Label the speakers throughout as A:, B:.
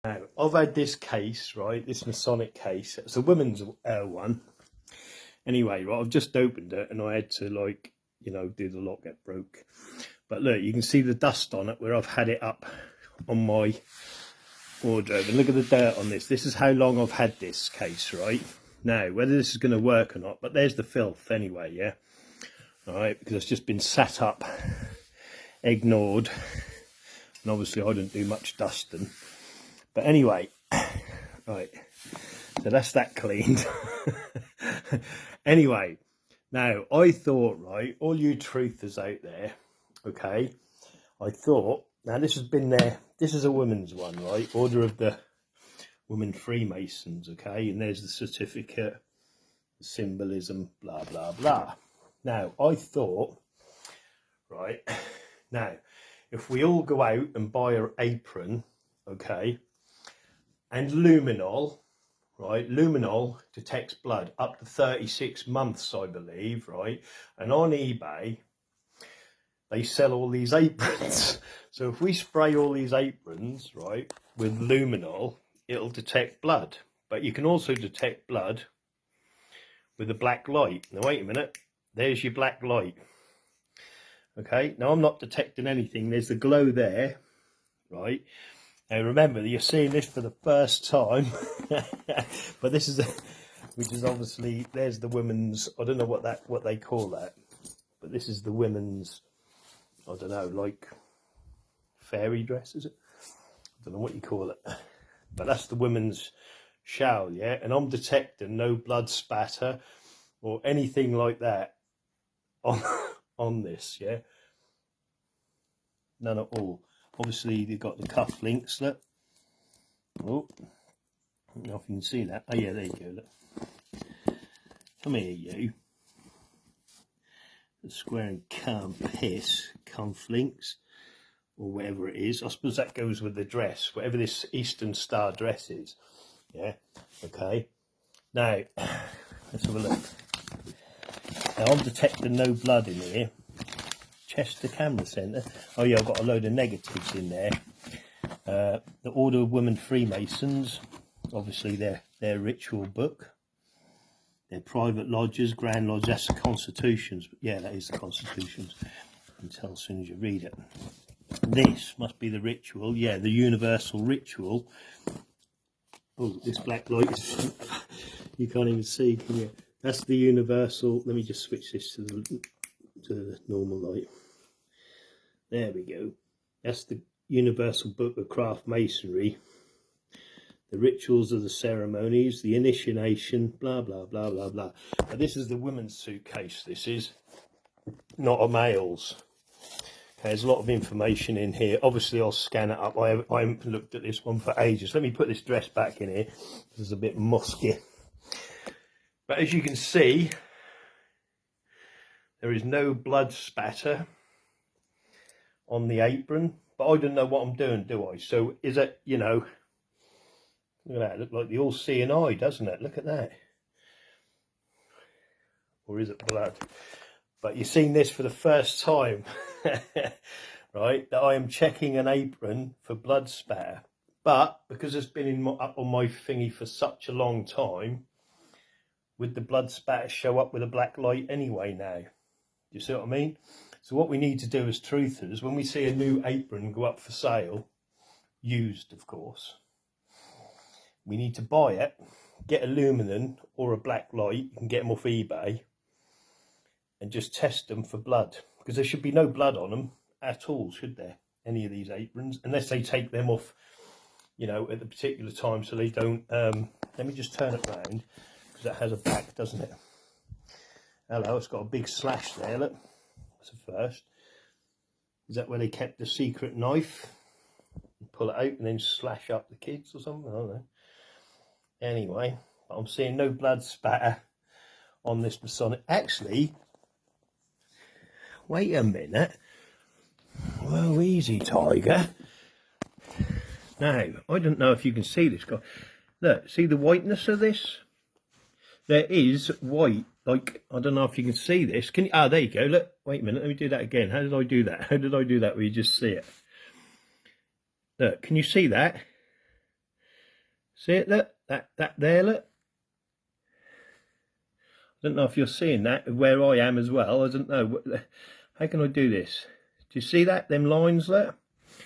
A: Now, I've had this case, right, this Masonic case. It's a women's one. Anyway, right, I've just opened it and I had to, like, you know, do the lock get broke. But look, you can see the dust on it where I've had it up on my wardrobe. And look at the dirt on this. This is how long I've had this case, right? Now, whether this is going to work or not, but there's the filth anyway, yeah? All right, because it's just been sat up, ignored. And obviously I didn't do much dusting. But anyway, right, so that's that cleaned. Anyway, now I thought, right, all you truthers out there, okay, I thought, now this has been there, this is a women's one, right, Order of the Women Freemasons, okay, and there's the certificate, the symbolism, blah, blah, blah. Now, I thought, right, now, if we all go out and buy an apron, okay, and luminol, right, luminol detects blood up to 36 months, I believe, right, and on eBay, they sell all these aprons. So if we spray all these aprons, right, with luminol, it'll detect blood. But you can also detect blood with a black light. Now, wait a minute, there's your black light. Okay, now I'm not detecting anything. There's the glow there, right? Now remember, you're seeing this for the first time, but this is, which is obviously, there's the women's, I don't know what they call that, but this is the women's, I don't know, like fairy dress, is it? I don't know what you call it, but that's the women's shawl, yeah? And I'm detecting no blood spatter or anything like that on this, yeah? None at all. Obviously, they've got the cuff links, look. Oh, I don't know if you can see that. Oh, yeah, there you go, look. Come here, you. The square and calm piss, cuff links, or whatever it is. I suppose that goes with the dress, whatever this Eastern Star dress is. Yeah, okay. Now, let's have a look. Now, I'm detecting no blood in here. Chester Camera Centre. Oh yeah, I've got a load of negatives in there. The Order of Women Freemasons, obviously their ritual book. Their private lodges, Grand Lodge, that's the Constitutions. Yeah, that is the Constitutions. You can tell as soon as you read it. This must be the ritual. Yeah, the universal ritual. Oh, this black light is, you can't even see, can you? That's the universal. Let me just switch this to the normal light. There we go. That's the Universal Book of Craft Masonry. The rituals of the ceremonies, the initiation, blah, blah, blah, blah, blah. But this is the women's suitcase, this is, not a male's. Okay, there's a lot of information in here. Obviously, I'll scan it up. I haven't looked at this one for ages. Let me put this dress back in here. This is a bit musky. But as you can see, there is no blood spatter on the apron, but I don't know what I'm doing, do I? So is it, you know, look at that, look like the all-seeing eye, doesn't it? Look at that. Or is it blood? But you're seeing this for the first time, right? That I am checking an apron for blood spatter. But because it's been up on my thingy for such a long time, would the blood spatter show up with a black light anyway now? Do you see what I mean? So what we need to do as truthers, when we see a new apron go up for sale, used of course, we need to buy it, get a luminol or a black light, you can get them off eBay, and just test them for blood. Because there should be no blood on them at all, should there? Any of these aprons, unless they take them off, you know, at the particular time so they don't, let me just turn it round, because it has a back, doesn't it? Hello, it's got a big slash there, look. That's the first. Is that where they kept the secret knife? Pull it out and then slash up the kids or something? I don't know. Anyway, I'm seeing no blood spatter on this Masonic. Actually, wait a minute. Well, easy, Tiger. Now, I don't know if you can see this guy. Look, see the whiteness of this? There is white, like, I don't know if you can see this. Can you? Ah, there you go. Look, wait a minute. Let me do that again. How did I do that? How did I do that where you just see it? Look, can you see that? See it, look, that there, look. I don't know if you're seeing that where I am as well. I don't know. How can I do this? Do you see that? Them lines there?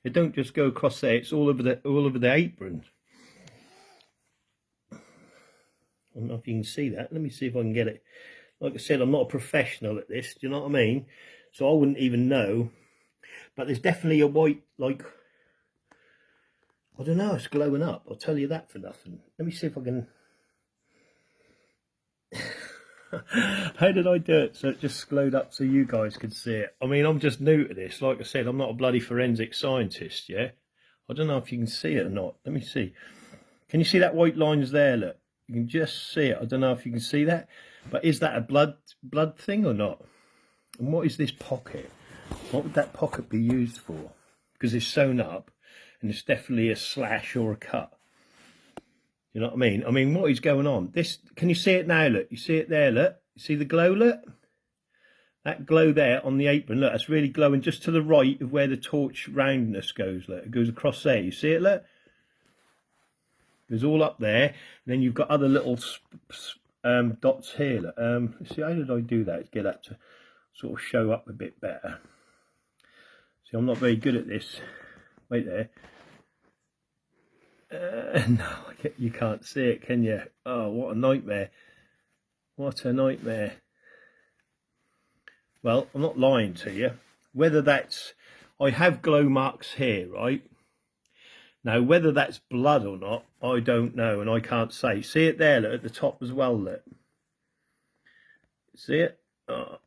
A: It don't just go across there. It's all over the apron. I don't know if you can see that. Let me see if I can get it. Like I said, I'm not a professional at this. Do you know what I mean? So I wouldn't even know. But there's definitely a white, like, I don't know. It's glowing up. I'll tell you that for nothing. Let me see if I can. How did I do it so it just glowed up so you guys could see it? I mean, I'm just new to this. Like I said, I'm not a bloody forensic scientist, yeah? I don't know if you can see it or not. Let me see. Can you see that white lines there, look? You can just see it. I don't know if you can see that. But is that a blood thing or not? And what is this pocket? What would that pocket be used for? Because it's sewn up and it's definitely a slash or a cut. You know what I mean? I mean, what is going on? This, can you see it now, look? You see it there, look? You see the glow, look? That glow there on the apron, look, that's really glowing just to the right of where the torch roundness goes, look. It goes across there. You see it, look? It goes all up there. And then you've got other little dots here, look. Let's see, how did I do that to get that to sort of show up a bit better? See, I'm not very good at this. Wait there. No, you can't see it, can you? Oh, what a nightmare. What a nightmare. Well, I'm not lying to you. Whether that's... I have glow marks here, right? Now, whether that's blood or not, I don't know, and I can't say. See it there, look, at the top as well, look. See it? Oh.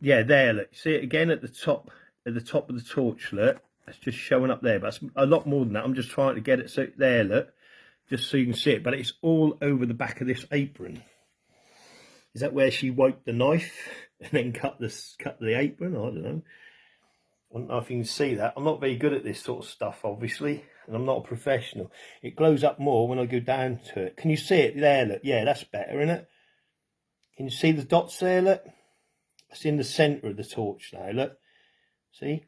A: Yeah, there, look. See it again at the top of the torch, look. It's just showing up there, but it's a lot more than that. I'm just trying to get it so there, look, just so you can see it. But it's all over the back of this apron. Is that where she wiped the knife and then cut the apron? I don't know. I don't know if you can see that. I'm not very good at this sort of stuff, obviously, and I'm not a professional. It glows up more when I go down to it. Can you see it there? Look, yeah, that's better, isn't it? Can you see the dots there? Look, it's in the centre of the torch now. Look, see.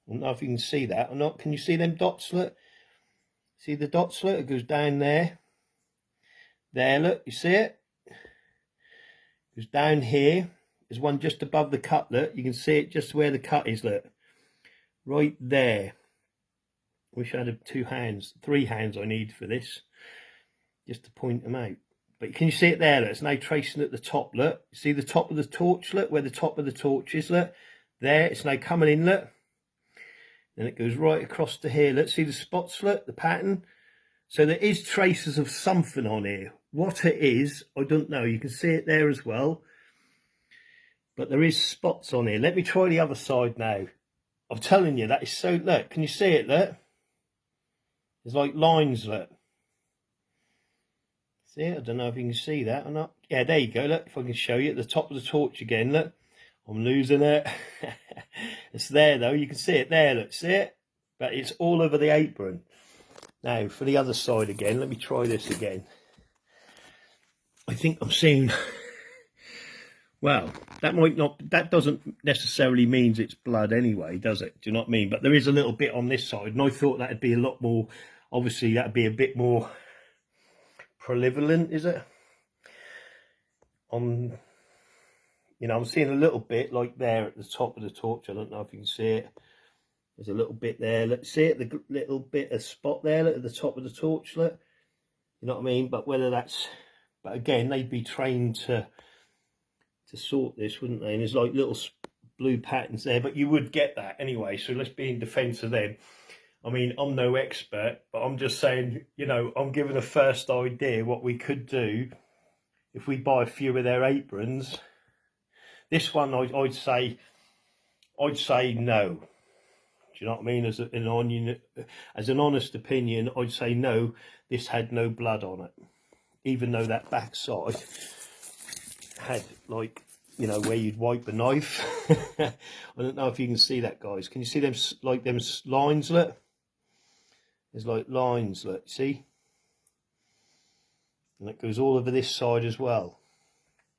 A: I don't know if you can see that or not. Can you see them dots, look? See the dots, look? It goes down there. There, look. You see it? It goes down here. There's one just above the cut, look. You can see it just where the cut is, look. Right there. Wish I had 2 hands. 3 hands I need for this. Just to point them out. But can you see it there, look? It's now tracing at the top, look. See the top of the torch, look? Where the top of the torch is, look. There. It's now coming in, look. And it goes right across to here. Let's see the spots, look, the pattern. So there is traces of something on here. What it is, I don't know. You can see it there as well. But there is spots on here. Let me try the other side now. I'm telling you, that is so, look, can you see it, look? There's like lines, look. See it? I don't know if you can see that or not. Yeah, there you go, look, if I can show you at the top of the torch again, look. I'm losing it. It's there though, you can see it there, look, see it? But it's all over the apron. Now for the other side again, let me try this again. I think I'm seeing, well, that doesn't necessarily mean it's blood anyway, does it? Do you know what I mean? But there is a little bit on this side, and I thought that'd be a lot more, obviously that'd be a bit more prevalent, is it? You know, I'm seeing a little bit like there at the top of the torch. I don't know if you can see it. There's a little bit there. Let's see it, the little bit of spot there, look, at the top of the torch, look. You know what I mean? But whether that's, but again, they'd be trained to sort this, wouldn't they? And there's like little blue patterns there, but you would get that anyway. So let's be in defence of them. I mean, I'm no expert, but I'm just saying, you know, I'm giving a first idea what we could do if we buy a few of their aprons. This one, I'd say no. Do you know what I mean? As an honest opinion, I'd say no. This had no blood on it, even though that back side had, like, you know, where you'd wipe the knife. I don't know if you can see that, guys. Can you see them, like them lines? Look, there's like lines. Look, see, and it goes all over this side as well.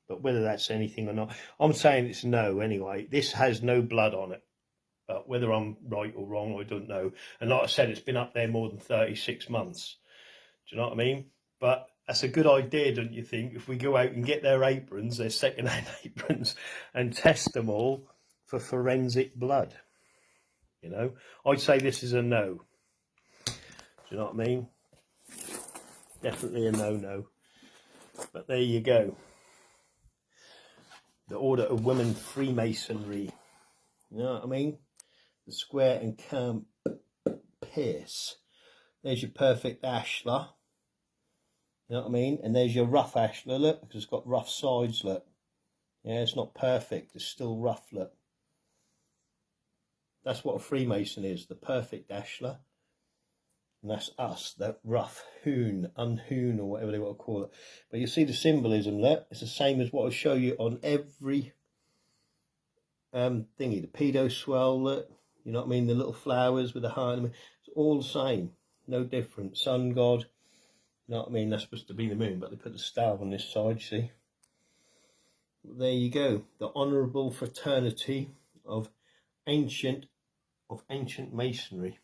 A: But whether that's anything or not, I'm saying it's no anyway. This has no blood on it. But whether I'm right or wrong, I don't know. And like I said, it's been up there more than 36 months. Do you know what I mean? But that's a good idea, don't you think? If we go out and get their aprons, their second-hand aprons, and test them all for forensic blood. You know, I'd say this is a no. Do you know what I mean? Definitely a no-no. But there you go. The Order of Women Freemasonry. You know what I mean? The square and camp pierce. There's your perfect ashlar. You know what I mean? And there's your rough ashlar, look, because it's got rough sides, look. Yeah, it's not perfect, it's still rough, look. That's what a Freemason is, the perfect ashlar. And that's us, that rough hewn, unhewn, or whatever they want to call it. But you see the symbolism there? It's the same as what I show you on every thingy. The pedo swell, look. You know what I mean? The little flowers with the heart. It's all the same. No different. Sun god. You know what I mean? That's supposed to be the moon, but they put the star on this side, see? There you go. The honourable fraternity of ancient masonry.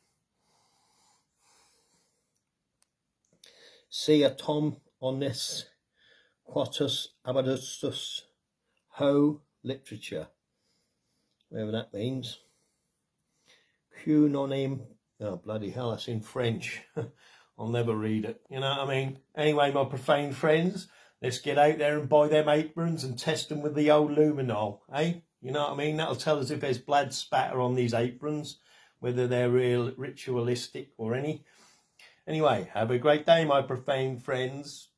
A: Sia Tom Onis Quatus Abadustus Ho Literature. Whatever that means. Cunonim. Oh, bloody hell, that's in French. I'll never read it. You know what I mean? Anyway, my profane friends, let's get out there and buy them aprons and test them with the old luminol, eh? You know what I mean? That'll tell us if there's blood spatter on these aprons, whether they're real ritualistic or any. Anyway, have a great day, my profane friends.